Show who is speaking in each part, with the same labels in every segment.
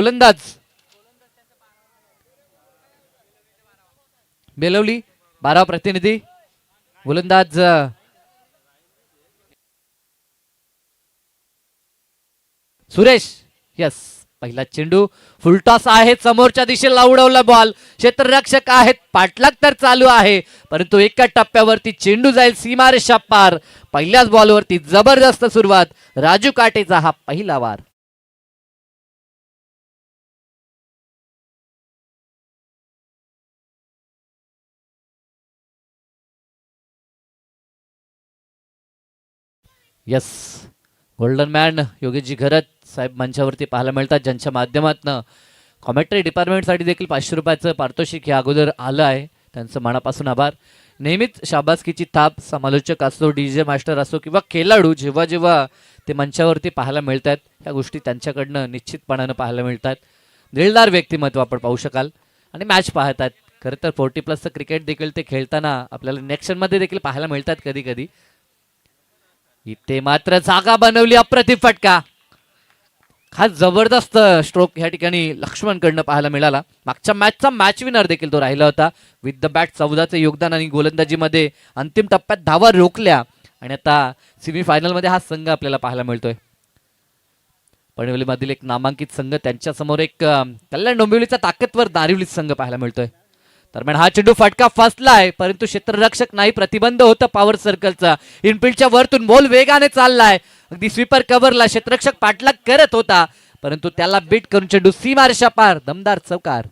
Speaker 1: गोलंदाज बेलवली 12 प्रतिनिधी गोलंदाज सुरेश. यस, पहिला चेंडू फुलटॉस आहे, समोरच्या दिशेला उडवला बॉल. क्षेत्ररक्षक आहेत, पाठलाग तर चालू आहे, परंतु एका टप्प्यावरती चेंडू जाईल सीमारेषा पार. पहिल्याच बॉलवरती जबरदस्त सुरुवात, राजू काटेचा हा पहिला वार. यस, गोल्डन मॅन योगेशजी घरत साहेब मंचावरती पाहायला मिळतात, ज्यांच्या माध्यमातून कॉमेंट्री डिपार्टमेंटसाठी देखील 500 रुपयाचं पारितोषिक या अगोदर आलं आहे. त्यांचं मनापासून आभार. नेहमीच शाबासकीची थाप समालोचक असो, डीजे मास्टर असो किंवा खेळाडू जेव्हा जेव्हा ते मंचावरती पाहायला मिळतात, त्या गोष्टी त्यांच्याकडनं निश्चितपणानं पाहायला मिळतात. दिलदार व्यक्तिमत्व आपण पाहू शकाल आणि मॅच पाहतात. खरं तर 40+ क्रिकेट देखील ते खेळताना आपल्याला नेक्शनमध्ये देखील पाहायला मिळतात कधी कधी. इथे मात्र जागा बनवली, अप्रतिम फटका. हा जबरदस्त स्ट्रोक या ठिकाणी लक्ष्मणकडनं पाहायला मिळाला. मागच्या मॅचचा मॅच विनर देखील तो राहिला होता. विथ द बॅट 14चं योगदान आणि गोलंदाजीमध्ये अंतिम टप्प्यात धावा रोखल्या आणि आता सेमीफायनलमध्ये हा संघ आपल्याला पाहायला मिळतोय. पनवेलीमधील एक नामांकित संघ, त्यांच्या समोर एक कल्याण डोंबिवलीचा ताकदवर नारिवली संघ पाहायला मिळतोय. दरम्यान हा चेंडू फटका फसलाय, परंतु क्षेत्ररक्षक नाही, प्रतिबंध होतं पॉवर सर्कलचा. इनफिल्डच्या वरतून बॉल वेगाने चाललाय, अगदी स्वीपर कव्हरला क्षेत्ररक्षक पाठलाग करत होता, परंतु त्याला बीट करून चेंडू सीमारेषा पार, दमदार चौकार.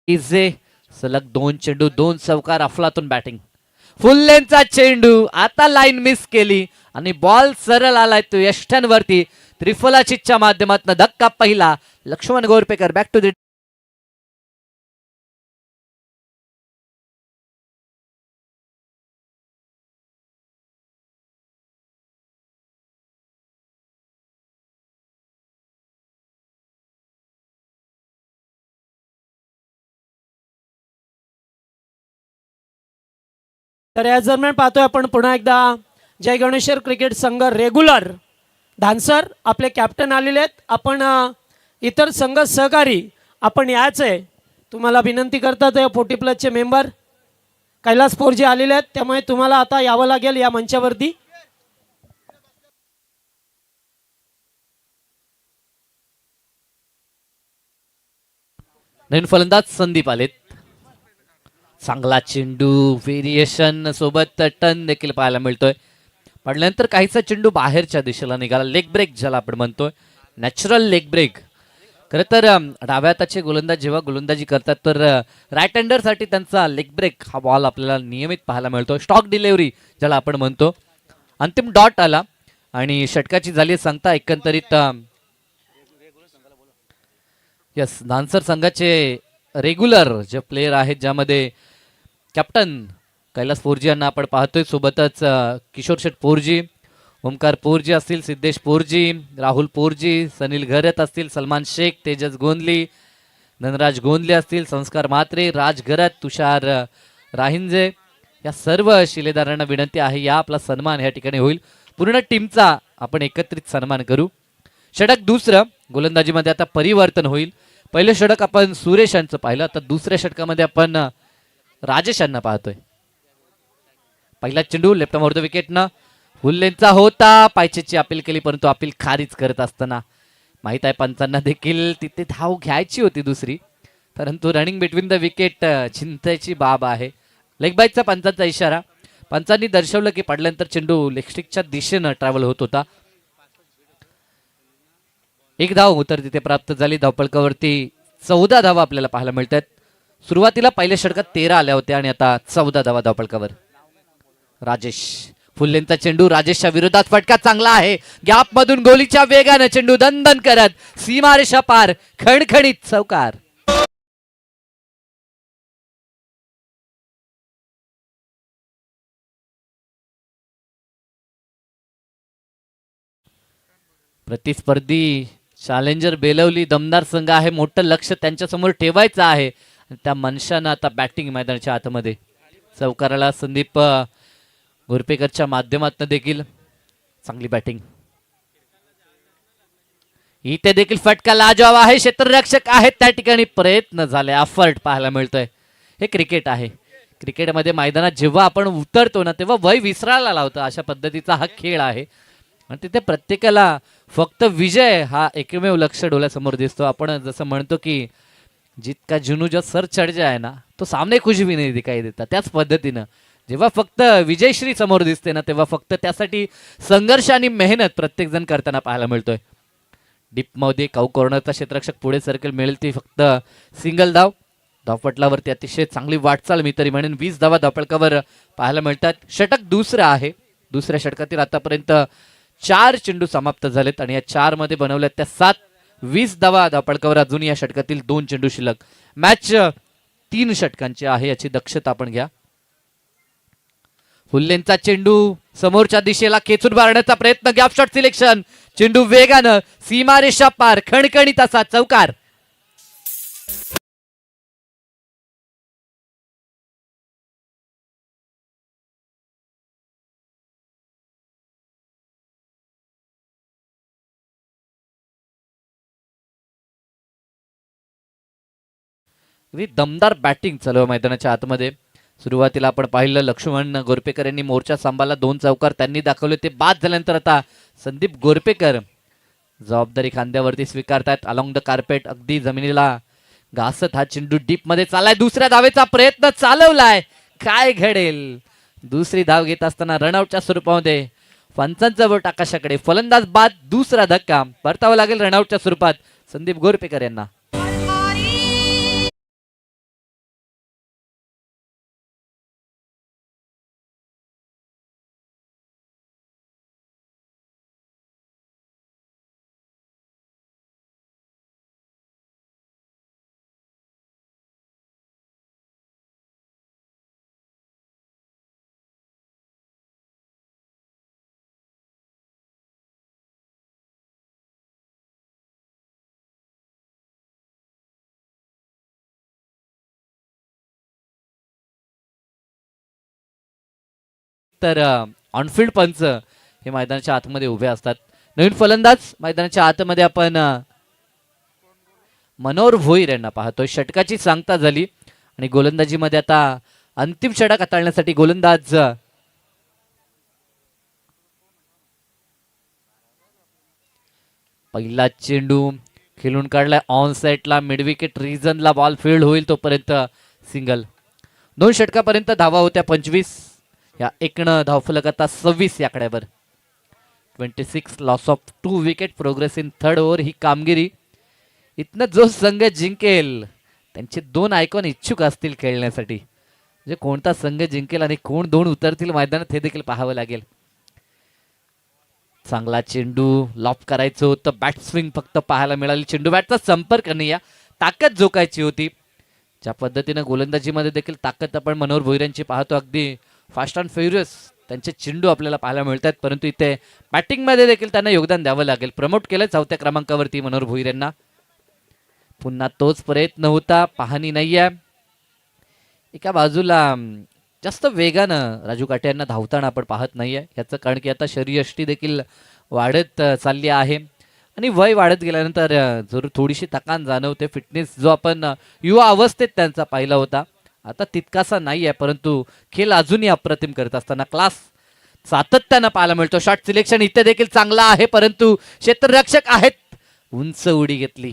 Speaker 1: इजे सलग 2 चेंडू 2 चौकार, अफलातून बॅटिंग. फुल लेनचा चेंडू, आता लाईन मिस केली आणि बॉल सरळ आलाय तो यष्ट्यांवरती. त्रिफलाचितच्या माध्यमातून धक्का पहिला. लक्ष्मण गोरपेकर बॅक टू द
Speaker 2: तर या दरम्यान पाहतोय आपण पुन्हा एकदा जय गणेश्वर क्रिकेट संघ रेग्युलर धानसर आपले कॅप्टन आलेले आहेत. आपण इतर संघ सहकारी आपण यायचं आहे, तुम्हाला विनंती करतात 40+चे मेंबर कैलास पोरजी आलेले आहेत, त्यामुळे तुम्हाला आता यावं लागेल या मंचावरती.
Speaker 1: नवीन फलंदाज संदीप आलेत. चांगला चेंडू, व्हेरिएशन सोबत टर्न देखील पाहायला मिळतोय. पडल्यानंतर काहीसा चेंडू बाहेरच्या दिशेला निघाला, लेग ब्रेक ज्याला आपण म्हणतोय, नॅचरल लेग ब्रेक. खरं तर डाव्या हाताचे गोलंदाज जेव्हा गोलंदाजी करतात तर राईट हँडरसाठी त्यांचा लेग ब्रेक हा बॉल आपल्याला नियमित पाहायला मिळतो. स्टॉक डिलेव्हरी ज्याला आपण म्हणतो. अंतिम डॉट आला आणि षटकाची झाली सांगता एकंदरीत. यस, धानसर संघाचे रेग्युलर जे प्लेयर आहेत, ज्यामध्ये कॅप्टन कैलास पोरजी यांना आपण पाहतोय, सोबतच किशोर शेठ पोरजी, ओमकार पोरजी असतील, सिद्धेश पोरजी, राहुल पोरजी, सनील घरत असतील, सलमान शेख, तेजस गोंदली, धनराज गोंदले असतील, संस्कार म्हात्रे, राज घरत, तुषार राहिंजे, या सर्व शिलेदारांना विनंती आहे या आपला सन्मान या ठिकाणी होईल. पूर्ण टीमचा आपण एकत्रित सन्मान करू. षटक दुसरं गोलंदाजीमध्ये आता परिवर्तन होईल. पहिलं षटक आपण सुरेश यांचं पाहिलं, आता दुसऱ्या षटकामध्ये आपण राजेश यांना पाहतोय. पहिला चेंडू लेफ्ट मोर द विकेटनं हुल्लेंचा होता, पायचेची अपील केली, परंतु अपील खारिज करत असताना माहित आहे पंचांना देखील तिथे धाव घ्यायची होती दुसरी, परंतु रनिंग बिटवीन द विकेट चिंतेची बाब आहे. लेग बाईकचा पंचांचा इशारा. पंचांनी दर्शवलं की पडल्यानंतर चेंडू लेगस्टिकच्या दिशेनं ट्रॅव्हल होत होता. एक धाव उत्तर तिथे प्राप्त झाली. धावपळकावरती 14 धावा आपल्याला पाहायला मिळतात. सुरुवातीला पहिल्या षटकात 13 आल्या होत्या आणि आता 14 धावा धावपळकावर. राजेश, फुल्लेंचा चेंडू राजेशच्या विरोधात, फटका चांगला आहे, गॅप मधून गोलीच्या वेगानं चेंडू दणदण करत सीमारेषा पार, खणखणीत चौकार. प्रतिस्पर्धी चॅलेंजर बेलवली दमदार संघ आहे, मोठं लक्ष त्यांच्यासमोर ठेवायचं आहे. आणि त्या मनशानं आता बॅटिंग मैदानाच्या आतमध्ये चौकाराला संदीप गोरपेकरच्या माध्यमातून देखील चांगली बॅटिंग. इथे देखील फटका लाजवाब आहे, क्षेत्ररक्षक आहेत त्या ठिकाणी, प्रयत्न झाले, अफर्ट पाहायला मिळतोय. हे क्रिकेट आहे. क्रिकेटमध्ये मैदानात जेव्हा आपण उतरतो ना तेव्हा वय विसरायला लावतं, अशा पद्धतीचा हा खेळ आहे. आणि तिथे प्रत्येकाला फक्त विजय हा एकमेव लक्ष डोळ्यासमोर दिसतो. आपण जसं म्हणतो की जितका जुनू जो सर चढ जाए ना तो सामने कुछ भी नाही दिखाई देता, त्याच पद्धतीनं जेव्हा फक्त विजयश्री समोर दिसते ना तेव्हा फक्त त्यासाठी संघर्ष आणि मेहनत प्रत्येक जण करताना पाहायला मिळतोय. डीपमध्ये काऊ कॉर्नरचा क्षेत्ररक्षक पुढे सर्कल मिळेल ती फक्त सिंगल धाव. धावपटलावरती अतिशय चांगली वाटचाल, मी तरी म्हणेन 20 धावा धावपळकावर पाहायला मिळतात. षटक दुसरं आहे. दुसऱ्या षटकातील आतापर्यंत 4 चेंडू समाप्त झालेत आणि या 4 मध्ये बनवल्यात त्या 7. 20 धावा धावपळकावर अजून या षटकातील 2 चेंडू शिल्लक. मॅच 3 षटकांची आहे याची दक्षता आपण घ्या. हुल्लेंचा चेंडू समोरच्या दिशेला खेचून मारण्याचा प्रयत्न, गॅप शॉट सिलेक्शन, चेंडू वेगानं सीमारेषा पार, खणखणीत असा चौकार. दमदार बॅटिंग चालू मैदानाच्या आतमध्ये. सुरुवातीला आपण पाहिलं लक्ष्मण गोरपेकर यांनी मोर्चा सांभाळला, 2 चौकार त्यांनी दाखवले, ते बाद झाल्यानंतर आता संदीप गोरपेकर जबाबदारी खांद्यावरती स्वीकारतात. अलॉंग द कार्पेट, अगदी जमिनीला घासत हा चेंडू डीप मध्ये चाललाय. दुसऱ्या धावेचा प्रयत्न चालवलाय, काय घडेल. दुसरी धाव घेत असताना रनआउटच्या स्वरूपामध्ये पंचांचा बोट आकाशाकडे, फलंदाज बाद, दुसरा धक्का परतावा लागेल रनआउटच्या स्वरूपात संदीप गोरपेकर यांना. तर ऑनफिल्ड पंच हे मैदानाच्या आतमध्ये उभे असतात. नवीन फलंदाज मैदानाच्या आतमध्ये आपण मनोहर भोईर यांना पाहतोय. षटकाची सांगता झाली आणि गोलंदाजीमध्ये आता अंतिम षटक हाताळण्यासाठी गोलंदाज पहिला चेंडू खेळून काढलाय ऑन साइडला, मिड विकेट रिजनला बॉल फील्ड होईल तोपर्यंत सिंगल. 2 षटकापर्यंत धावा होत्या 25, या एकनं धावफलक आता 26 या आकड्यावर. 26 loss of 2 wicket, progress in third over ही कामगिरी. इथनं जो संघ जिंकेल त्यांचे 2 आयकॉन इच्छुक असतील खेळण्यासाठी, म्हणजे कोणता संघ जिंकेल आणि कोण 2 उतरतील मैदानात हे देखील पाहावं लागेल. चांगला चेंडू लॉप करायचं होतं, बॅट स्विंग फक्त पाहायला मिळाली, चेंडू बॅटचा संपर्क नाही, या ताकद जोकायची होती. ज्या पद्धतीनं गोलंदाजीमध्ये देखील ताकद आपण मनोहर भोईर यांची पाहतो, अगदी फास्ट अँड फ्युरियस त्यांचे चेंडू आपल्याला पाहायला मिळतात. परंतु इथे बॅटिंगमध्ये देखील त्यांना योगदान द्यावं लागेल. प्रमोट केलं 4थ्या क्रमांकावरती मनोहर भोईर यांना. पुन्हा तोच प्रयत्न होता, पाहणी नाहीये. एका बाजूला जास्त वेगानं राजू काटे यांना धावताना आपण पाहत नाहीये, याचं कारण की आता शरीरयष्टी देखील वाढत चालली आहे आणि वय वाढत गेल्यानंतर जरूर थोडीशी थकान जाणवते. फिटनेस जो आपण युवा अवस्थेत त्यांचा पाहिला होता आता तितकासा नाही आहे, परंतु खेळ अजूनही अप्रतिम करत असताना क्लास सातत्यानं पाहायला मिळतो. शॉट सिलेक्शन इथे देखील चांगला आहे, परंतु क्षेत्ररक्षक आहेत, उंच उडी घेतली.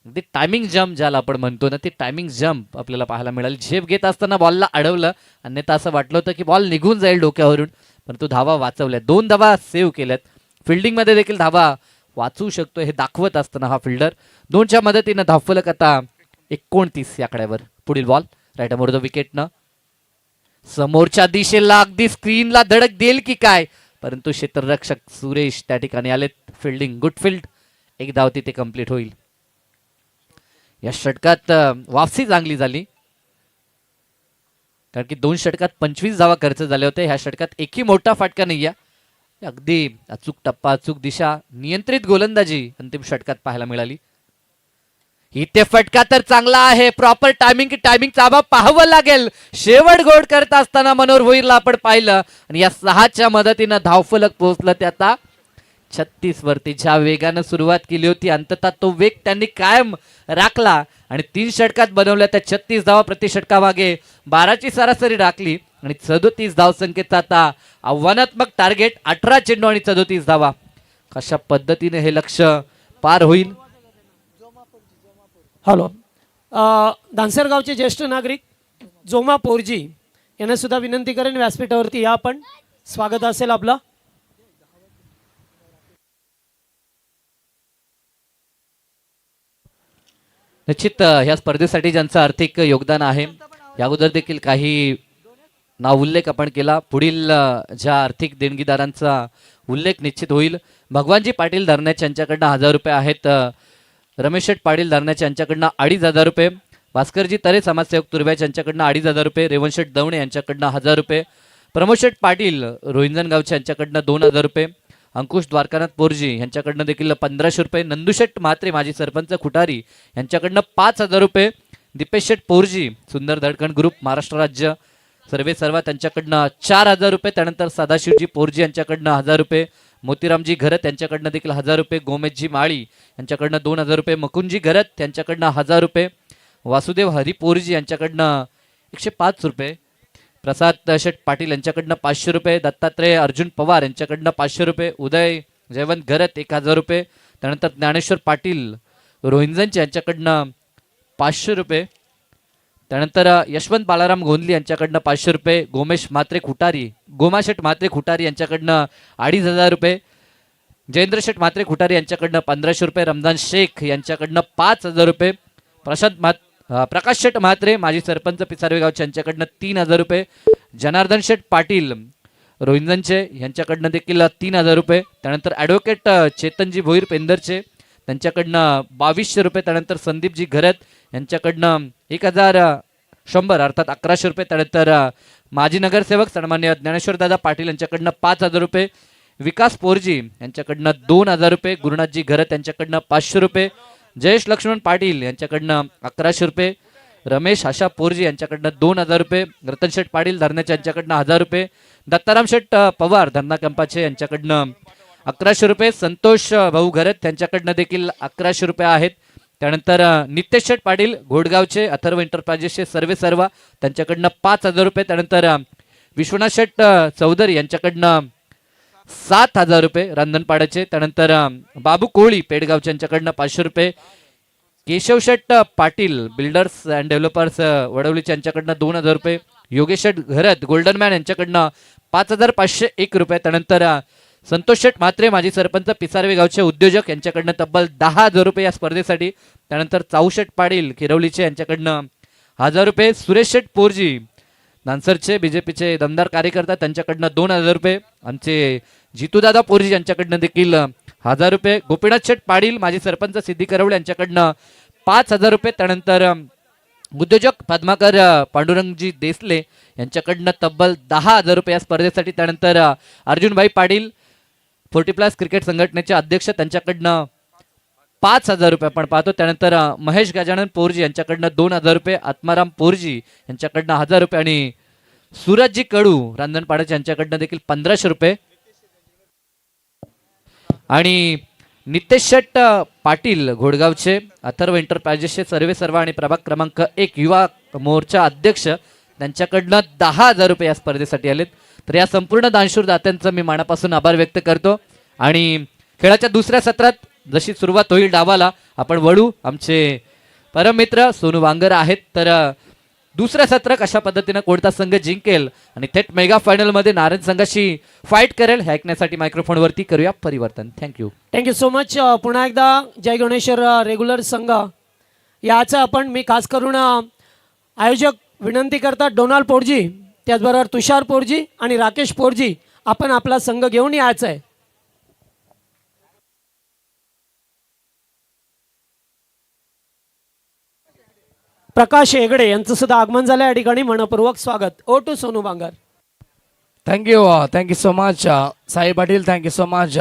Speaker 1: अगदी टायमिंग जम्प ज्याला आपण म्हणतो ना, ती टायमिंग जम्प आपल्याला पाहायला मिळाली. झेप घेत असताना बॉलला अडवलं, अन्यथा असं वाटलं होतं की बॉल निघून जाईल डोक्यावरून, परंतु धावा वाचवल्या, 2 धावा सेव्ह केल्यात. फिल्डिंगमध्ये देखील धावा वाचवू शकतो हे दाखवत असताना हा फिल्डर 2च्या मदतीनं धावफलक आता 29 या आकड्यावर. पुढील बॉल राईट अमोर द विकेटनं समोरच्या दिशेला अगदी स्क्रीनला धडक देईल की काय, परंतु क्षेत्ररक्षक सुरेश त्या ठिकाणी आलेत. फिल्डिंग गुड फील्ड, 1 धाव तिथे कंप्लीट होईल. या षटकात वापसी चांगली झाली, कारण की 2 षटकात 25 धावा खर्च झाले होते. ह्या षटकात एकही मोठा फटका नाही आहे अगदी अचूक टप्पा, अचूक दिशा, नियंत्रित गोलंदाजी अंतिम षटकात पाहायला मिळाली. इथे फटका तर चांगला आहे, प्रॉपर टायमिंग चाबा पाहावं लागेल. शेवट गोड करत असताना मनोहर भोईरला आपण पाहिलं आणि या 6च्या मदतीनं धावफलक पोहोचलं. ते आता 36 वरती ज्या वेगानं सुरुवात केली होती अंततः तो वेग त्यांनी कायम राखला आणि 3 षटकात बनवल्या त्या 36 धावा प्रति षटकामागे 12ची सरासरी राखली आणि 37 धावसंख्येचा आता आव्हानात्मक टार्गेट 18 चेंडू आणि 37 धावा. कशा पद्धतीने हे लक्ष्य पार होईल.
Speaker 2: हॅलो, दानसरगावचे ज्येष्ठ नागरिक जोमा पोरजी यांना सुद्धा विनंती करेन व्यासपीठावरती या आपण. स्वागत असेल आपलं.
Speaker 1: निश्चित ह्या स्पर्धेसाठी ज्यांचं आर्थिक योगदान आहे या अगोदर देखील काही नाव उल्लेख आपण केला. पुढील ज्या आर्थिक देणगीदारांचा उल्लेख निश्चित होईल. भगवानजी पाटील धरण्याचे यांच्याकडनं 1000 रुपये आहेत. रमेश शेठ पाटील धरण्याचे यांच्याकडनं 2500 रुपये. भास्करजी तरे समाजसेवक तुर्ब्याचे यांच्याकडनं 2500 रुपये. रेवण शेठ दवणे यांच्याकडनं 1000 रुपये. प्रमोद शेठ पाटील रोहिंजनगावचे यांच्याकडनं 2000 रुपये. अंकुश द्वारकानाथ पोरजी यांच्याकडनं देखील 1500 रुपये. नंदुशेठ म्हात्रे माजी सरपंच खुटारी यांच्याकडनं 5000 रुपये. दीपेश शेठ पोरजी सुंदर धडकण ग्रुप महाराष्ट्र राज्य सर्वा त्यांच्याकडनं 4000 रुपये. त्यानंतर सदाशिवजी पोरजी यांच्याकडनं 1000 रुपये. मोतीरामजी घरत यांच्याकडनं देखील 1000 रुपये. गोमेशजी माळी यांच्याकडनं 2000 रुपये. मकुंजी घरत यांच्याकडनं 1000 रुपये. वासुदेव हरिपोरजी यांच्याकडनं 105 रुपये. प्रसाद शेठ पाटील यांच्याकडनं 500 रुपये. दत्तात्रय अर्जुन पवार यांच्याकडनं 500 रुपये. उदय जयवंत घरत 1000 रुपये. त्यानंतर ज्ञानेश्वर पाटील रोहिंजनचे यांच्याकडनं 500 रुपये. त्यानंतर यशवंत बालाराम गोंदली यांच्याकडनं 500 रुपये. गोमाशेठ म्हात्रे खुटारी यांच्याकडनं 2500 रुपये. जयेंद्र शेठ म्हात्रे खुटारी यांच्याकडनं 1500 रुपये. रमजान शेख यांच्याकडनं 5000 रुपये. प्रकाश शेठ म्हात्रे माजी सरपंच पिसारवे गावचे यांच्याकडनं 3000 रुपये. जनार्दन शेठ पाटील रोहिंजनचे यांच्याकडनं देखील 3000 रुपये. त्यानंतर ॲडव्होकेट चेतनजी भोईर पेंदरचे त्यांच्याकडनं 2200 रुपये. त्यानंतर संदीपजी घरत यांच्याकडनं 1100 अर्थात 1100 रुपये. त्यानंतर माजी नगरसेवक सन्मान्य ज्ञानेश्वरदादा पाटील यांच्याकडनं 5000 रुपये. विकास पोरजी यांच्याकडनं 2000 रुपये. गुरुनाथजी घरत यांच्याकडनं 500 रुपये. जयेश लक्ष्मण पाटील यांच्याकडनं 1100 रुपये. रमेश आशा पोरजी यांच्याकडनं 2000 रुपये. रतन शेठ पाटील धरण्याचे यांच्याकडनं 1000 रुपये. दत्ताराम शेठ पवार धरणा कंपाचे यांच्याकडनं 1100 रुपये. संतोष भाऊ घरत यांच्याकडनं देखील 1100 रुपये आहेत. त्यानंतर नितेश शेठ पाटील घोडगावचे अथर्व एंटरप्राइजेसचे सर्वा त्यांच्याकडनं 5000 रुपये. त्यानंतर विश्वनाथ शेठ चौधरी यांच्याकडनं 7000 रुपये रांधणपाड्याचे. त्यानंतर बाबू कोळी पेडगावचे यांच्याकडनं 500 रुपये. केशव शेठ पाटील बिल्डर्स अँड डेव्हलपर्स वडवलीचे यांच्याकडनं 2000 रुपये. योगेश शेठ घरत गोल्डन मॅन यांच्याकडनं 5501 रुपये. त्यानंतर संतोष शेठ म्हात्रे माजी सरपंच पिसारवे गावचे उद्योजक यांच्याकडनं तब्बल 10,000 रुपये या स्पर्धेसाठी. त्यानंतर चाऊशेठ पाटील किरवलीचे यांच्याकडनं 1000 रुपये. सुरेश शेठ पोरजी नानसरचे बीजेपीचे दमदार कार्यकर्ता त्यांच्याकडनं 2000 रुपये. आमचे जितूदादा पोरजी यांच्याकडनं देखील 1000 रुपये. गोपीनाथ शेठ पाटील माजी सरपंच सिद्धी करवळे यांच्याकडनं 5000 रुपये. त्यानंतर उद्योजक पद्माकर पांडुरंगजी देसले यांच्याकडनं तब्बल 10,000 रुपये या स्पर्धेसाठी. त्यानंतर अर्जुनभाई पाटील 40+ क्रिकेट संघटनेचे अध्यक्ष त्यांच्याकडनं 5000 रुपये आपण पाहतो. त्यानंतर महेश गजानन पोरजी यांच्याकडनं 2000 रुपये. आत्माराम पोरजी यांच्याकडनं 1000 रुपये आणि सूरजजी कडू रांधणपाड्याचे यांच्याकडनं देखील 1500 रुपये. आणि नितेश शेठ पाटील घोडगावचे अथर्व एंटरप्राइजेसचे सर्वा आणि प्रभाग क्रमांक 1 युवा मोर्चा अध्यक्ष त्यांच्याकडनं 10,000 रुपये या स्पर्धेसाठी आलेत. तर या संपूर्ण दानशूर दात्यांचं मी मनापासून आभार व्यक्त करतो. आणि खेळाच्या दुसऱ्या सत्रात जशी सुरुवात होईल डावाला आपण वळू. आमचे परममित्र सोनू वांगर आहेत. तर दुसऱ्या सत्र कशा पद्धतीनं कोणता संघ जिंकेल आणि थेट मेगा फायनल मध्ये नारायण संघाशी फाईट करेल हे ऐकण्यासाठी मायक्रोफोनवरती करूया परिवर्तन. Thank you
Speaker 2: so much. पुन्हा एकदा जय गणेश्वर रेग्युलर संघ याचं आपण मी खास करून आयोजक विनंती करतात डोनाल्ड पोरजी त्याचबरोबर तुषार पोरजी आणि राकेश पोरजी आपण आपला संघ घेऊन यायचं आहे. प्रकाश हेगडे यांचं सुद्धा आगमन झालं या ठिकाणी. मनपूर्वक स्वागत. ओ to Sonu Bangar.
Speaker 3: Thank you so much Sai Patil. Thank you so much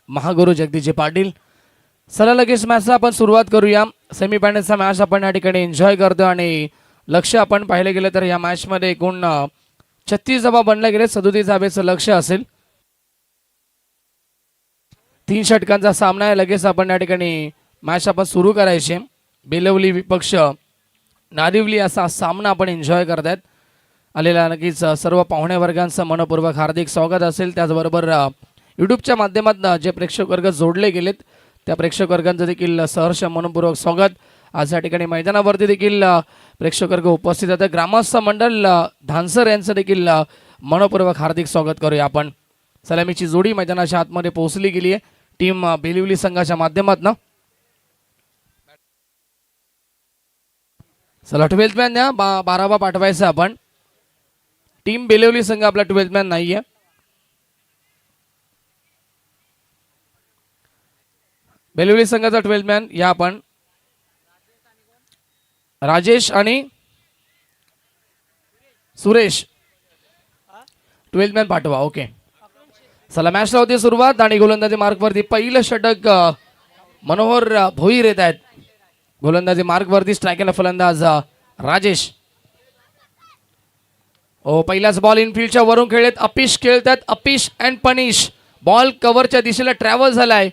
Speaker 3: महागुरु जगदीशजी पाटील. चला लगेच मॅचला आपण सुरुवात करूया. सेमीफायनलचा मॅच आपण या ठिकाणी एन्जॉय करतो आणि लक्ष आपण पाहिलं गेलं तर या मॅचमध्ये एकूण 36 धावा बनल्या गेले. 37 धावेचं लक्ष असेल. 3 षटकांचा सामना आहे. लगेच आपण या ठिकाणी मॅच आपण सुरू करायचे. बेलवली विपक्ष नारिवली असा सामना आपण एन्जॉय करतायत. आलेला नक्कीच सर्व पाहुणे वर्गांचं मनपूर्वक हार्दिक स्वागत असेल. त्याचबरोबर यूट्यूबच्या माध्यमातून जे प्रेक्षक वर्ग जोडले गेलेत त्या प्रेक्षक वर्गांचं देखील सहर्ष मनपूर्वक स्वागत. आज या ठिकाणी मैदानावरती देखील प्रेक्षक वर्ग उपस्थित आहेत. ग्रामस्थ मंडळ धानसर यांचं देखील मनपूर्वक हार्दिक स्वागत करूया आपण. सलामीची जोडी मैदानाच्या आतमध्ये पोहोचली गेली आहे टीम बेलिवली संघाच्या माध्यमातून. चला 12th मॅन द्या. 12वा पाठवायचा आपण. टीम बेलिवली संघ आपला 12th मॅन नाहीये. बेलिवली संघाचा 12th मॅन या आपण राजेश आणि सुरेश 12th मॅन पाठवा. ओके चला मॅचला होती सुरुवात आणि गोलंदाजी मार्कवरती पहिलं षटक मनोहर भोईर येत आहेत. गोलंदाजी मार्कवरती स्ट्रायकरला फलंदाज राजेश. पहिलाच बॉल इनफिल्डच्या वरून खेळत अपिश खेळतात. Uppish and punish. बॉल कव्हरच्या दिशेला ट्रॅव्हल झालाय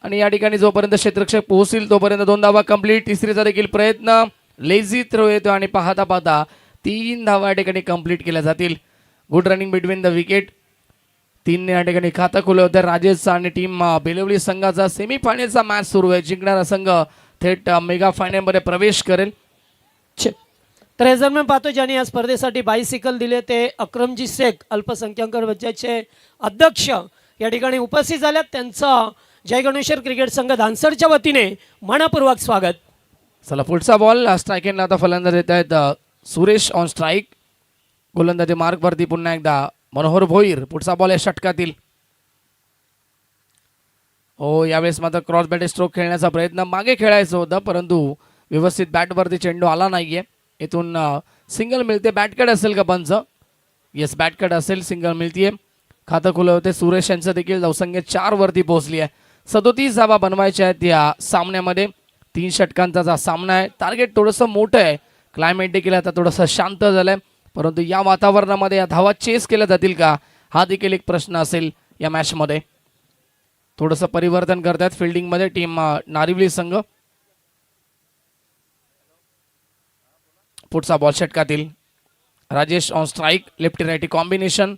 Speaker 3: आणि या ठिकाणी जोपर्यंत क्षेत्ररक्षक पोहोचतील तोपर्यंत 2 धावा कंप्लीट. तिसरीचा देखील प्रयत्न. लेझी थ्रो येतो आणि पाहता पाहता 3 धावा या ठिकाणी कंप्लीट केल्या जातील. Good running between the wicket. 3 या ठिकाणी खातं खुलं होतं राजेशचा आणि टीम बेलिवली संघाचा सेमीफायनलचा मॅच सुरू आहे. जिंकणारा संघ थेट मेगा फायनलमध्ये प्रवेश करेल.
Speaker 2: तर हे दरम्यान पाहतो ज्यांनी या स्पर्धेसाठी बायसिकल दिले ते अक्रमजी शेख अल्पसंख्याक राज्याचे अध्यक्ष या ठिकाणी उपस्थित झाल्यात. त्यांचं जय गणेश्वर क्रिकेट संघ धानसरच्या वतीने मनपूर्वक स्वागत.
Speaker 3: चला पुढचा बॉल स्ट्रायकिंगला आता फलंदाज येत आहेत सुरेश ऑन स्ट्राईक. गोलंदाजी मार्कवरती पुन्हा एकदा मनोहर भोईर. पुढचा बॉल या षटकातील. यावेळेस मात्र क्रॉस बॅट स्ट्रोक खेळण्याचा प्रयत्न. मागे खेळायचं होतं परंतु व्यवस्थित बॅटवरती चेंडू आला नाहीये. इथून सिंगल मिळते. बॅटकट असेल का पंच? येस बॅटकट असेल. सिंगल मिळतीये. खातं खुलं होते. सुरेश यांचं देखील धावसंख्या 4 वरती पोहोचली आहे. 37 धावा बनवायच्या आहेत या सामन्यामध्ये. 3 षटकांचा सामना आहे. टार्गेट थोडंसं मोठं आहे. क्लायमेट देखील आता थोडंसं शांत झालंय परंतु या वातावरणामध्ये या धावा चेस केल्या जातील का हा देखील एक प्रश्न असेल या मॅचमध्ये. थोडंसं परिवर्तन करतात फिल्डिंगमध्ये टीम नारिवली संघ. पुढचा बॉल षटकातील. Rajesh on strike. Lefty righty combination.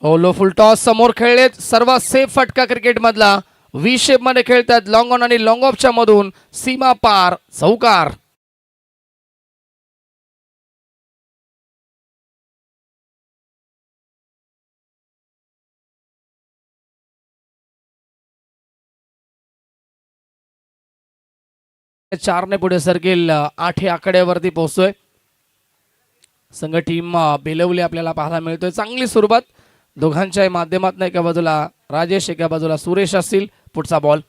Speaker 3: Low full toss समोर खेळलेत. सर्वात सेफ फटका क्रिकेट मधला. व्ही शेप मध्ये खेळतात. लॉंग ऑन आणि लॉंग ऑफच्या मधून सीमा पार चौकार. चारने पुढे सरकेल. 8 आकड्यावरती पोहोचतोय संघ टीम बेलवली आपल्याला पाहायला मिळतोय. चांगली सुरुवात दोघांच्या माध्यमातून. एका बाजूला राजेश एका बाजूला सुरेश असतील. पुढचा बॉल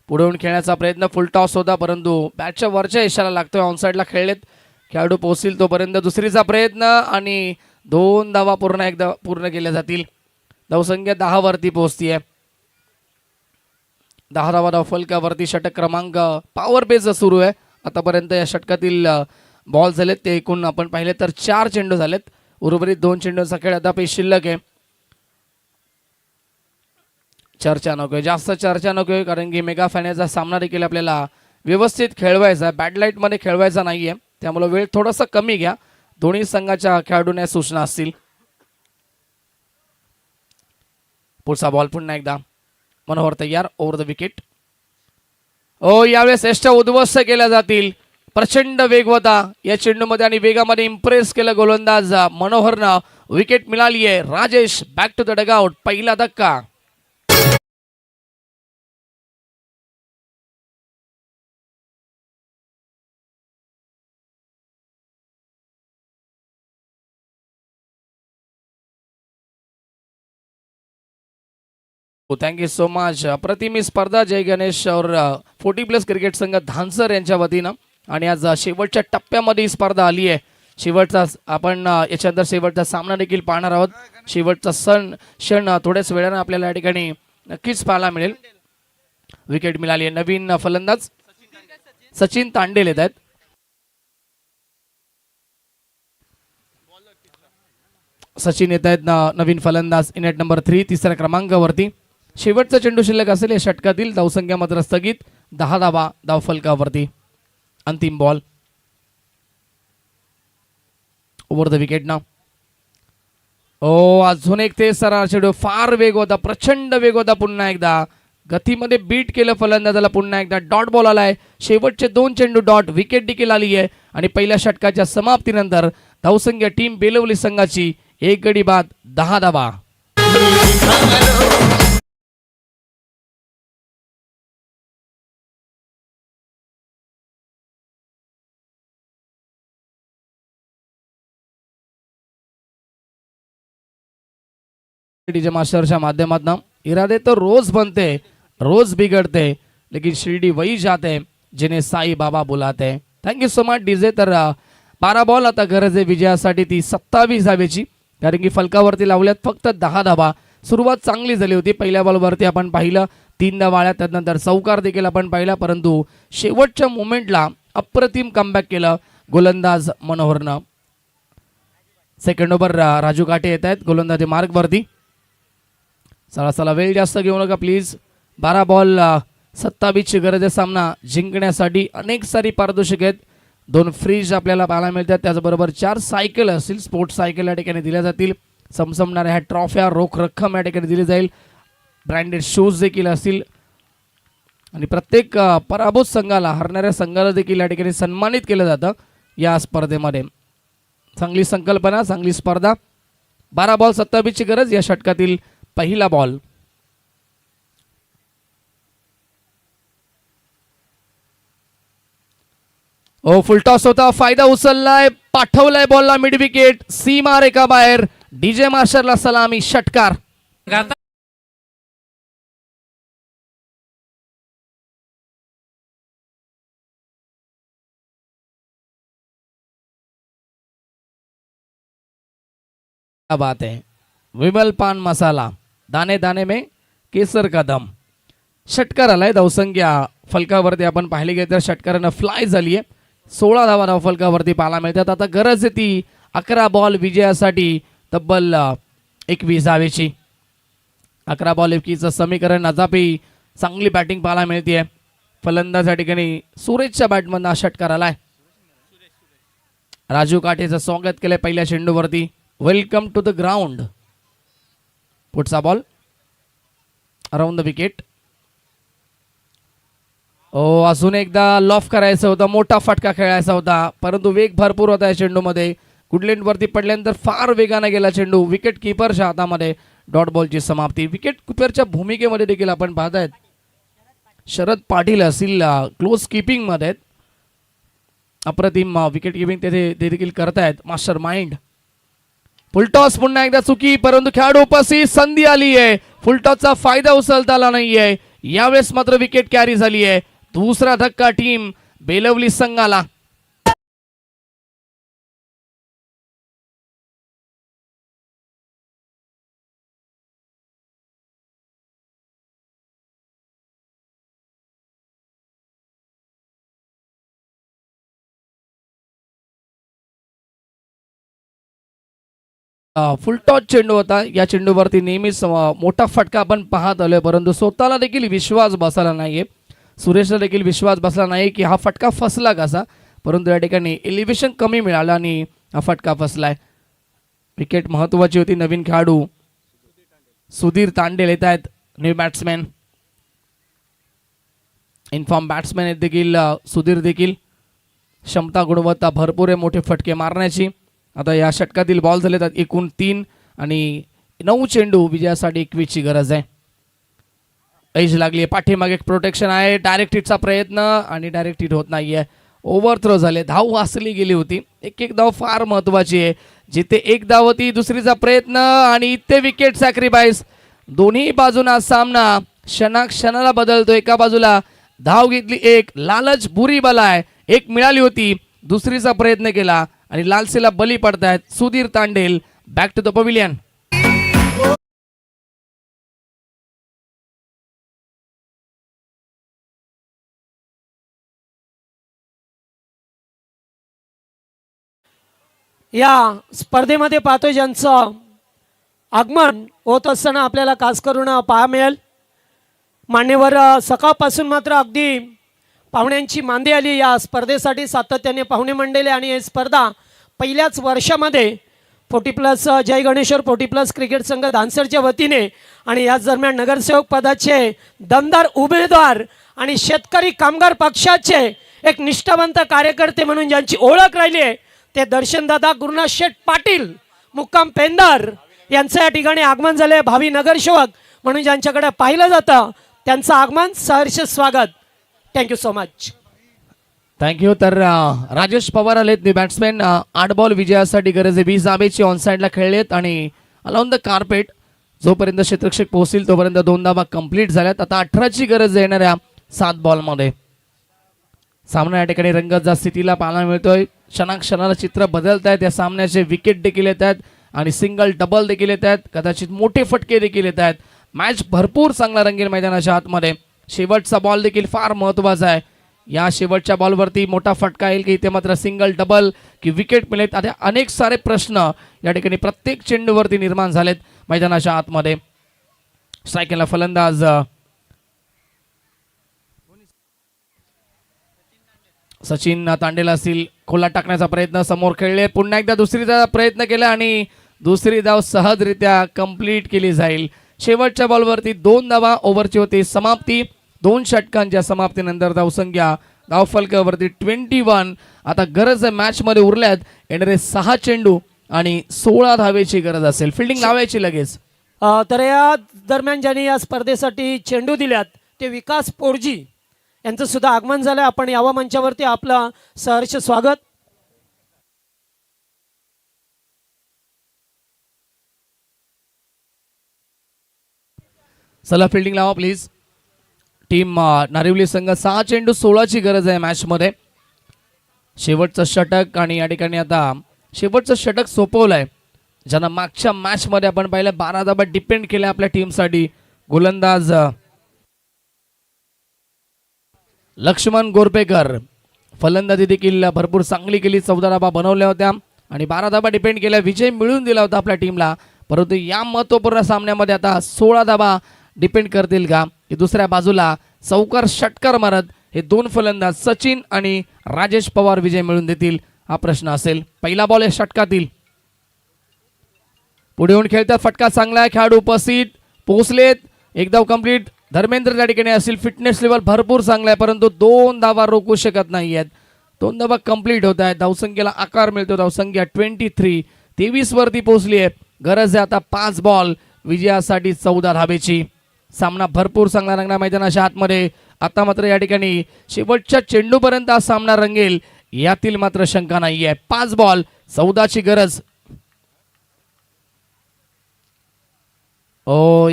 Speaker 3: पुढे खेळण्याचा प्रयत्न. फुल टॉस होता परंतु बॅटच्या वरच्या इशारा लागतोय. ऑनसाईडला खेळलेत खेळाडू पोहोचतील तोपर्यंत. दुसरीचा प्रयत्न आणि 2 धावा पूर्ण केल्या जातील. धावसंख्या 10 वरती पोहोचतीये. 10 धावा धाव फलकावरती. षटक क्रमांक पॉवर बेस सुरू आहे. आतापर्यंत या षटकातील बॉल झालेत ते एकूण आपण पाहिले तर 4 चेंडू झालेत. उर्वरित 2 चेंडूंचा खेळ आता शिल्लक आहे. चर्चा नकोय. जास्त चर्चा नकोय कारण की मेगा फायनलचा सामना देखील आपल्याला व्यवस्थित खेळवायचा आहे. बॅड लाईट मध्ये खेळवायचा नाहीये त्यामुळे वेळ थोडासा कमी घ्या. दोन्ही संघाच्या खेळाडूंना सूचना असतील. पुढचा बॉल पुन्हा एकदा. मनोहर तयार. Over the wicket. यावेळेस यष्ट उद्ध्वस्त केल्या जातील. प्रचंड वेग होता या चेंडूमध्ये आणि वेगामध्ये इम्प्रेस केलं गोलंदाज मनोहरनं. विकेट मिळाली आहे. Rajesh back to the dugout. पहिला धक्का. Thank you so much. अप्रतिम स्पर्धा जय गणेश और 40+ क्रिकेट संघ धानसर यांच्या वतीनं आणि आज शेवटच्या टप्प्यामध्ये ही स्पर्धा आली आहे. शेवटचा आपण याच्यानंतर शेवटचा सामना देखील पाहणार आहोत. शेवटचा क्षण थोड्याच वेळानं आपल्याला या ठिकाणी नक्कीच पाहायला मिळेल. विकेट मिळाली आहे. नवीन फलंदाज सचिन तांडेल येत आहेत. सचिन येत आहेत नवीन फलंदाज इनेट नंबर 3 तिसऱ्या क्रमांकावरती. शेवटचा चेंडू शिल्लक असेल या षटकातील. धावसंख्या मात्र स्थगित 10 धावा धावफलकावरती. अंतिम बॉल ओव्हर द विकेट ना. अजून एक ते सरा चेंडू. फार वेग होता, प्रचंड वेग होता. पुन्हा एकदा गतीमध्ये बीट केलं फलंदाजाला. पुन्हा एकदा डॉट बॉल आलाय. शेवटचे 2 चेंडू डॉट. विकेट देखील आली आहे आणि पहिल्या षटकाच्या समाप्तीनंतर धावसंख्या टीम बेलवली संघाची 1 गडी बाद 10 धावा. डीजे मास्टरच्या माध्यमातून इरादे तो रोज बनते, रोज बिगड़ते, लेकिन शिरडी वही जाते जिन्हें साई बाबा बुलाते. Thank you so much DJ. तर 12 बॉल आता गरज आहे विजयासाठी ती 27 धावेची. कारण की फलकावरती लावल्यात फक्त 10 धावा. सुरुवात चांगली झाली होती. पहिल्या बॉलवरती आपण पाहिलं 3 धावा आल्या, त्यानंतर चौकार देखील आपण पाहिला, परंतु शेवटच्या मोमेंटला अप्रतिम कमबॅक केलं गोलंदाज मनोहरनं. सेकंड ओव्हर राजू काटे येत आहेत गोलंदाजी मार्गवरती. चला वेळ जास्त घेऊ नका प्लीज. 12 बॉल 27 ची गरज आहे सामना जिंकण्यासाठी. अनेक सारी पारितोषिक आहेत. 2 फ्रीज आपल्याला पाहायला मिळतात. त्याचबरोबर 4 सायकल असतील, स्पोर्ट्स सायकल या ठिकाणी दिल्या जातील. समसमणाऱ्या ह्या ट्रॉफ्या, रोख रक्कम या ठिकाणी दिली जाईल. ब्रँडेड शूज देखील असतील आणि प्रत्येक पराभूत संघाला, हरणाऱ्या संघाला देखील या ठिकाणी सन्मानित केलं जातं या स्पर्धेमध्ये. चांगली संकल्पना, चांगली स्पर्धा. 12 बॉल 27 ची गरज. या षटकातील पहिला बॉल. फुलटॉस होता. फायदा उचललाय, पाठवलाय बॉलला मिड विकेट. सीमा रेखा बाहेर. डीजे मास्टरला सलामी, षटकार. क्या बात है. विमल पान मसाला, दाने दाने में केसर का दम. षटकार आलाय. धावसंख्या फलकावरती आपण पाहिले गेले तर षटकारानं फ्लाय झाली आहे. 16 धावा धावफलकावरती पाहायला मिळतात. आता गरज आहे ती 11 बॉल विजयासाठी तब्बल 21 धावेची. 11 बॉल 21चं समीकरण. नजापी चांगली बॅटिंग पाहायला मिळते. फलंदाज या ठिकाणी सुरेशच्या बॅटमधून हा षटकार आलाय. राजू काठेचं स्वागत केलंय पहिल्या चेंडूवरती. Welcome to the ground. पुढचा बॉल अराउंड द विकेट. अजून एकदा लॉफ करायचं होतं, मोठा फटका खेळायचा होता, परंतु वेग भरपूर होता या चेंडूमध्ये. गुडलँडवरती पडल्यानंतर फार वेगाने गेला चेंडू. विकेट किपरच्या हातामध्ये डॉट बॉलची समाप्ती. विकेट किपरच्या भूमिकेमध्ये देखील आपण पाहतायत शरद पाटील असतील क्लोज किपिंग मध्ये. अप्रतिम विकेट किपिंग ते देखील करतायत. Master mind. फुलटॉस पुन्हा एकदा चुकी, परंतु खेळाडू उपस्थित. संधी आली आहे. फुलटॉसचा फायदा उचलता आला नाहीये. यावेळेस मात्र विकेट कॅरी झाली आहे. दुसरा धक्का टीम बेलवली संघाला. फुलटॉस चेंडू होता. या चेंडूवरती नेहमीच मोठा फटका आपण पाहत आलोय, परंतु स्वतःला देखील विश्वास बसला नाहीये. सुरेशला देखील विश्वास बसला नाही की हा फटका फसला कसा, परंतु या ठिकाणी एलिव्हेशन कमी मिळालं आणि हा फटका फसलाय. विकेट महत्वाची होती. नवीन खेळाडू सुधीर तांडेल येत आहेत, न्यू बॅट्समॅन. इन्फॉर्म बॅट्समॅन आहेत देखील सुधीर देखील. क्षमता गुणवत्ता भरपूर आहे मोठे फटके मारण्याची. आता या षटकातील बॉल झाले तर एकूण 3 आणि 9 चेंडू विजयासाठी 21 ची गरज आहे. ऐज लागली. पाठीमागे एक प्रोटेक्शन आहे. डायरेक्ट हिटचा प्रयत्न आणि डायरेक्ट हिट होत नाहीये. ओव्हर थ्रो झाले. धाव वाचली गेली होती. एक धाव फार महत्वाची आहे. जिथे एक धाव होती, दुसरीचा प्रयत्न आणि इथे विकेट सॅक्रिफाईस. दोन्ही बाजूना सामना क्षणाक्षणाला बदलतो. एका बाजूला धाव घेतली एक, लालच बुरी बला आहे. एक मिळाली होती, दुसरीचा प्रयत्न केला आणि लालसेला बली पडतायत Sudhir Tandel. Back to the pavilion.
Speaker 2: या स्पर्धेमध्ये पाहतो ज्यांचं आगमन होत असताना आपल्याला खास करून पाहा मिळेल. मान्यवर सकाळपासून मात्र अगदी पाहुण्यांची मांदी आली या स्पर्धेसाठी. सातत्याने पाहुणे मंडळी आणि ही स्पर्धा पहिल्याच वर्षामध्ये 40+ जय गणेश्वर 40+ क्रिकेट संघ धानसरच्या वतीने आणि याच दरम्यान नगरसेवक पदाचे दमदार उमेदवार आणि शेतकरी कामगार पक्षाचे एक निष्ठावंत कार्यकर्ते म्हणून ज्यांची ओळख राहिली आहे ते दर्शनदादा गुरुनाथ शेठ पाटील मुक्काम पेंदार यांचं या ठिकाणी आगमन झाले. भावी नगरसेवक म्हणून ज्यांच्याकडे पाहिलं जातं त्यांचं आगमन सहर्ष स्वागत. Thank you so much.
Speaker 3: थँक्यू. तर राजेश पवार आलेत न्यू बॅट्समॅन. 8 बॉल विजयासाठी गरज आहे. 20 धाबेची ऑन साईडला खेळलेत आणि अलॉन द कार्पेट जोपर्यंत क्षेत्ररक्षक पोहोचतील तोपर्यंत 2 धाबा कंप्लीट झाल्यात. आता 18ची गरज येणाऱ्या 7 बॉलमध्ये. सामना या ठिकाणी रंगतदार स्थितीला पाहायला मिळतोय. क्षणाक्षणाला चित्र बदलत आहेत. या सामन्याचे विकेट देखील येत आहेत आणि सिंगल डबल देखील येत आहेत. कदाचित मोठे फटके देखील येत आहेत. मॅच भरपूर चांगला रंगील मैदानाच्या आतमध्ये. शेवटचा बॉल देखील फार महत्त्वाचा आहे. या शेवटच्या बॉलवरती मोठा फटका येईल की इथे मात्र सिंगल डबल की विकेट मिळेल. आता अनेक सारे प्रश्न या ठिकाणी प्रत्येक चेंडूवरती निर्माण झालेत मैदानाच्या आतमध्ये. स्ट्रायकिंगला फलंदाज सचिन तांडेल असतील. खोला टाकण्याचा प्रयत्न समोर खेळले. पुन्हा एकदा दुसरीचा प्रयत्न केला आणि दुसरी धाव सहजरित्या कंप्लीट केली जाईल. शेवटच्या बॉलवरती 2 धावा. ओव्हरची होती समाप्ती. 2 षटकांच्या समाप्तीनंतर धावसंख्या धावफलकावरती 21. आता गरज आहे मॅचमध्ये उरल्यात येणारे 6 चेंडू आणि 16 धावेची गरज असेल. फिल्डिंग लावायची लगेच.
Speaker 2: तर या दरम्यान ज्यांनी या स्पर्धेसाठी चेंडू दिल्यात ते विकास पोरजी यांचं सुद्धा आगमन झालं. आपण यावा मंचावरती आपलं सहर्ष स्वागत.
Speaker 3: चला फिल्डिंग लावा प्लीज. टीम नारिवली संघ 6 चेंडू 16ची गरज आहे मॅचमध्ये. शेवटचं षटक आणि या ठिकाणी आता शेवटचं षटक सोपवलंय. ज्यांना मागच्या मॅचमध्ये आपण पाहिलं 12 धाबा डिपेंड केल्या आपल्या टीमसाठी. गोलंदाज लक्ष्मण गोरपेकर. फलंदाजी देखील भरपूर चांगली केली. 14 धाबा बनवल्या होत्या आणि 12 धाबा डिपेंड केल्या. विजय मिळून दिला होता आपल्या टीमला. परंतु या महत्त्वपूर्ण सामन्यामध्ये आता 16 धाबा डिपेंड करतील का की दुसऱ्या बाजूला चौकार षटकार मारत हे 2 फलंदाज सचिन आणि राजेश पवार विजय मिळून देतील हा प्रश्न असेल. पहिला बॉल आहे षटकातील. पुढे येऊन खेळतात. फटका चांगला आहे. खेळाडू उपस्थित पोहोचलेत. एक धाव कंप्लीट. धर्मेंद्र त्या ठिकाणी असेल. फिटनेस लेवल भरपूर चांगला आहे परंतु 2 धावा रोखू शकत नाही आहेत. 2 धावा कंप्लीट होत आहेत. धावसंख्येला आकार मिळतो. धावसंख्या 23. 23 वरती पोहोचली आहे. गरज आहे आता 5 बॉल विजयासाठी 14 धावेची. सामना भरपूर चांगला रंगणार मैदानाच्या आतमध्ये. आता मात्र या ठिकाणी शेवटच्या चेंडूपर्यंत हा सामना रंगेल यातील मात्र शंका नाही आहे. 5 बॉल 14ची गरज.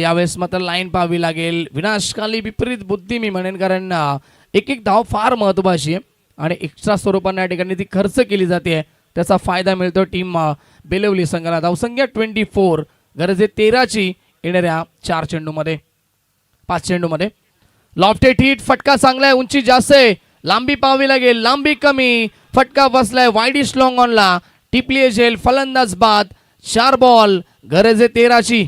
Speaker 3: यावेळेस मात्र लाईन पाहावी लागेल. विनाशकाली विपरीत बुद्धी मी म्हणेन कारण एक धाव फार महत्त्वाची आहे आणि एक्स्ट्रा स्वरूपाने या ठिकाणी ती खर्च केली जाते. त्याचा फायदा मिळतो टीम बेलवली संघाला. धावसंख्या 24. गरज आहे 13ची येणाऱ्या 4 चेंडूमध्ये 5 चेंडूमध्ये. Lofted hit. फटका चांगला आहे. उंची जास्त आहे. लांबी पाहावी लागेल. लांबी कमी. फटका बसलाय वाईडिश लॉंग ऑनला. टिपली झेल. फलंदाज बाद. 4 बॉल. गरज आहे 13ची.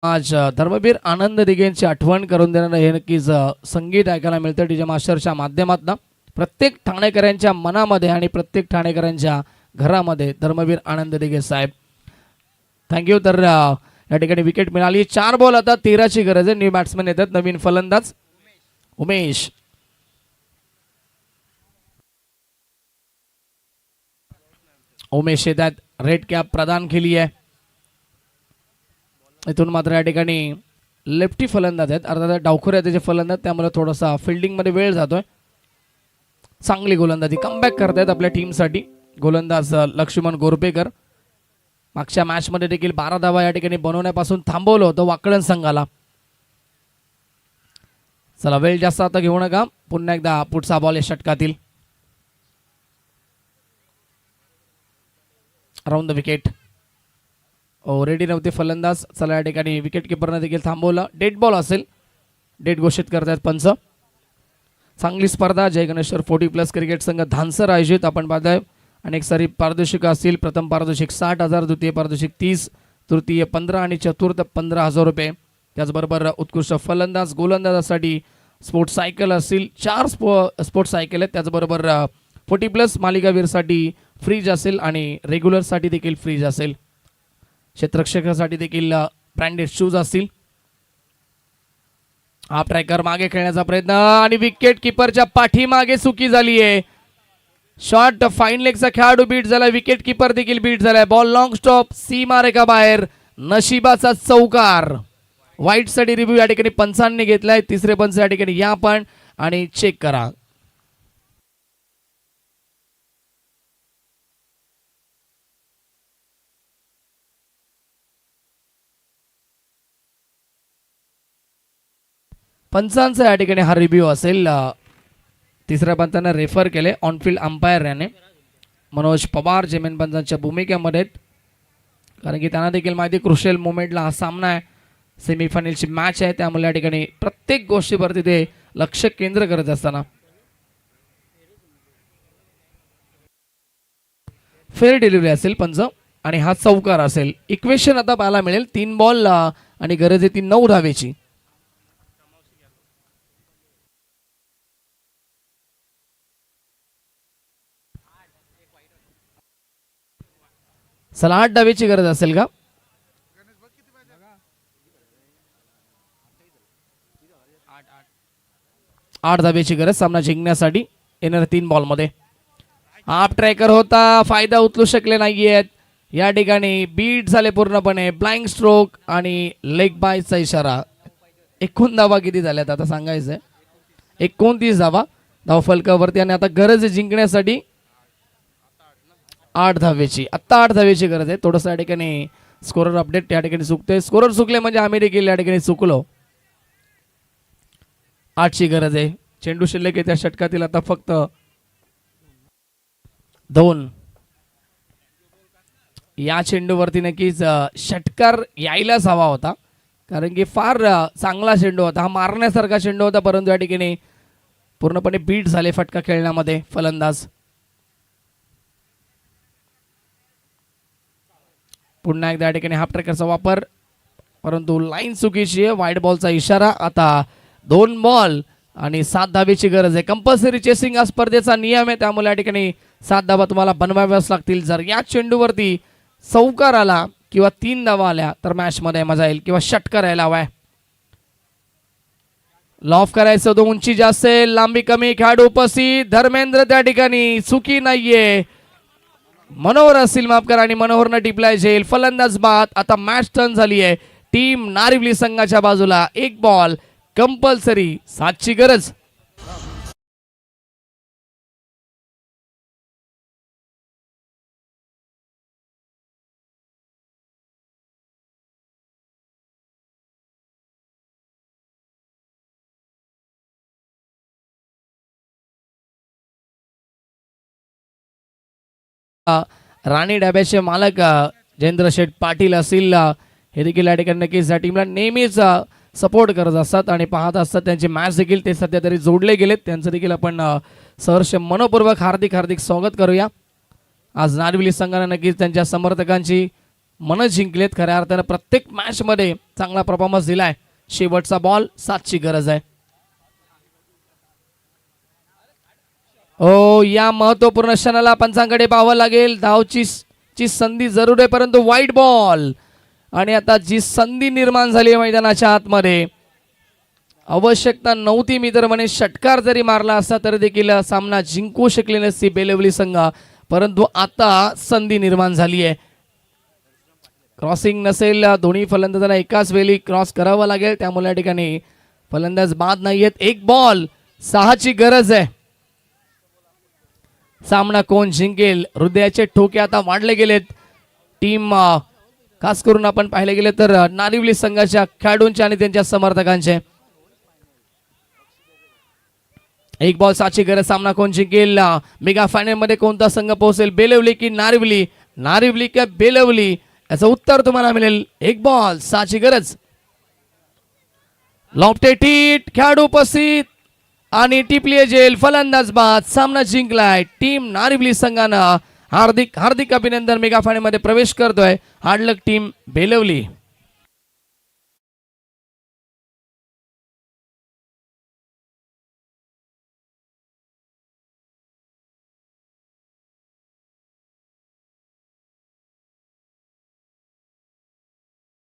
Speaker 3: आज धर्मवीर आनंद दिघेंची आठवण करून देणारं हे नक्कीच संगीत ऐकायला मिळतं डीजे मास्टरच्या माध्यमातून. प्रत्येक ठाणेकरांच्या मनामध्ये आणि प्रत्येक ठाणेकरांच्या घरामध्ये धर्मवीर आनंद दिघे साहेब. थँक्यू. तर या ठिकाणी विकेट मिळाली. 4 बॉल. आता 13ची गरज आहे. न्यू बॅट्समन येतात. नवीन फलंदाज उमेश. उमेश येतात. रेड कॅप प्रदान केली आहे. इथून मात्र या ठिकाणी लेफ्टी फलंदाज आहेत. अर्थात डावखुरे त्याचे फलंदाज त्यामुळे थोडासा फिल्डिंगमध्ये वेळ जातोय. चांगली गोलंदाजी कमबॅक करतायत आपल्या टीमसाठी गोलंदाज लक्ष्मण गोरपेकर. मागच्या मॅचमध्ये देखील 12 धावा या ठिकाणी बनवण्यापासून थांबवलं होतं वाकळण संघाला. चला वेळ जास्त आता घेऊ नका. पुन्हा एकदा पुढचा बॉल या षटकातील अराउंड द विकेट. रेडी नव्हते फलंदाज. चला या ठिकाणी विकेट किपरनं देखील थांबवलं. डेड बॉल असेल. डेड घोषित करतायत पंच. चांगली स्पर्धा जय गणेश्वर 40+ क्रिकेट संघ धानसर आयोजित आपण पाहताय. अनेक सारी पारितोषिकं असतील. प्रथम पारितोषिक 60,000, द्वितीय पारितोषिक 30, तृतीय 15 आणि चतुर्थ 15,000 रुपये. त्याचबरोबर उत्कृष्ट फलंदाज गोलंदाजासाठी स्पोर्ट्स सायकल असतील. 4 स्पोर्ट्स सायकल आहेत. त्याचबरोबर 40+ मालिकावीरसाठी फ्रीज असेल आणि रेग्युलरसाठी देखील फ्रीज असेल. क्षेत्ररक्षकासाठी देखील ब्रँडेड शूज असतील. हा ट्रॅकर मागे खेळण्याचा प्रयत्न आणि विकेट किपरच्या पाठीमागे चुकी झाली आहे. शॉट फाईन लेगचा खेळाडू बीट झाला. विकेट किपर देखील बीट झालाय. बॉल लॉंग स्टॉप सीमारेखा बाहेर. नशिबाचा चौकार. वाईट साठी रिव्ह्यू या ठिकाणी पंचांनी घेतलाय. तिसरे पंच या ठिकाणी या पण आणि चेक करा. पंचांचा या ठिकाणी हा रिव्ह्यू असेल. तिसऱ्या पंचांना रेफर केले ऑनफिल्ड अंपायर याने. मनोज पवार जेमेन पंचांच्या भूमिकेमध्ये आहेत. कारण की त्यांना देखील माहिती क्रुशियल मोमेंटला हा सामना आहे. सेमीफायनलची मॅच आहे. त्यामुळे या ठिकाणी प्रत्येक गोष्टीवरती ते लक्ष केंद्र करत असताना फेअर डिलिव्हरी असेल पंच आणि हा चौकार असेल. इक्वेशन आता पाहायला मिळेल. 3 बॉल आणि गरज आहे ती 9 धावेची. चला 8 धावेची गरज असेल का? 8 धावेची गरज सामना जिंकण्यासाठी येणाऱ्या 3 बॉलमध्ये. हाफ ट्रॅकर होता. फायदा उचलू शकले नाहीयेत. या ठिकाणी बीट झाले पूर्णपणे. ब्लाइंड स्ट्रोक आणि लेग बायचा इशारा. एकूण धावा किती झाल्यात आता सांगायचंय. 29 धावा धावफलकावरती आणि आता गरज आहे जिंकण्यासाठी 8 धावेची. आत्ता 8 धावेची गरज आहे. थोडंसं या ठिकाणी स्कोरर अपडेट या ठिकाणी चुकते. स्कोरर चुकले म्हणजे आम्ही देखील या ठिकाणी चुकलो. 8ची गरज आहे. चेंडू शिल्लक आहे त्या षटकातील आता फक्त 2. या चेंडूवरती नक्कीच षटकार यायलाच हवा होता. कारण की फार चांगला चेंडू होता. हा मारण्यासारखा चेंडू होता. परंतु या ठिकाणी पूर्णपणे बीट झाले फटका खेळण्यामध्ये फलंदाज. पुन्हा एकदा या ठिकाणी हाफ ट्रॅकरचा वापर. परंतु लाईन चुकीची आहे. वाईड बॉलचा इशारा. आता 2 बॉल आणि 7 धावेची गरज आहे. कंपल्सरी चेसिंग हा स्पर्धेचा नियम आहे. त्यामुळे या ठिकाणी 7 धावा तुम्हाला बनवाव्याच लागतील. जर या चेंडूवरती चौकार आला किंवा 3 धावा आल्या तर मॅचमध्ये मजा येईल किंवा षटकार यायला हवाय. लॉफ करायचं तो उंची जास्त आहे. लांबी कमी. खेळाडू उपस्थित. धर्मेंद्र त्या ठिकाणी चुकी नाहीये. मनोहर असतील माफ करा आणि मनोहरनं टिपलाय झेल. फलंदाज बाद. आता मॅच टर्न झाली आहे टीम नारिवली संघाच्या बाजूला. 1 बॉल कंपल्सरी 7ची गरज. राणी डाब्याचे मालक जयेंद्र शेठ पाटील असतील. हे देखील या ठिकाणी नक्कीच या टीमला नेहमीच सपोर्ट करत असतात आणि पाहत असतात त्यांची मॅच देखील. ते सध्या तरी जोडले गेलेत. त्यांचं देखील आपण सहर्ष मनपूर्वक हार्दिक स्वागत करूया. आज नारिवली संघाने नक्कीच त्यांच्या समर्थकांची मनं जिंकलेत. खऱ्या अर्थानं प्रत्येक मॅचमध्ये चांगला परफॉर्मन्स दिलाय. शेवटचा बॉल 7ची गरज आहे. या महत्वपूर्ण क्षणाला पंचांकडे पाहावं लागेल. धावची संधी जरूर आहे परंतु वाईट बॉल. आणि आता जी संधी निर्माण झाली आहे मैदानाच्या आतमध्ये आवश्यकता नव्हती. मी तर म्हणे षटकार जरी मारला असता तरी देखील सामना जिंकू शकले नसती बेलवली संघ. परंतु आता संधी निर्माण झाली आहे. क्रॉसिंग नसेल. दोन्ही फलंदाजांना एकाच वेळी क्रॉस करावं लागेल. त्यामुळे या ठिकाणी फलंदाज बाद नाहीयेत. 1 बॉल 6ची गरज आहे. सामना कोण जिंकेल? हृदयाचे ठोके आता वाढले गेलेत. टीम खास करून आपण पाहिले गेले तर नारिवली संघाच्या खेळाडूंचे आणि त्यांच्या समर्थकांचे. एक बॉल साची गरज. सामना कोण जिंकेल? मेगा फायनल मध्ये कोणता संघ पोहोचेल? बेलवली की नारिवली? नारिवली का बेलवली? याचं उत्तर तुम्हाला मिळेल. एक बॉल साची गरज. लॉफ्टेड हिट, खेळाडू उपस्थित आणि टिपली जेल, फलंदाज बाद. सामना जिंकलाय टीम नारिवली संघानं. हार्दिक हार्दिक अभिनंदन. मेगा फायनल मध्ये प्रवेश करतोय हार्डलक टीम बेलवली.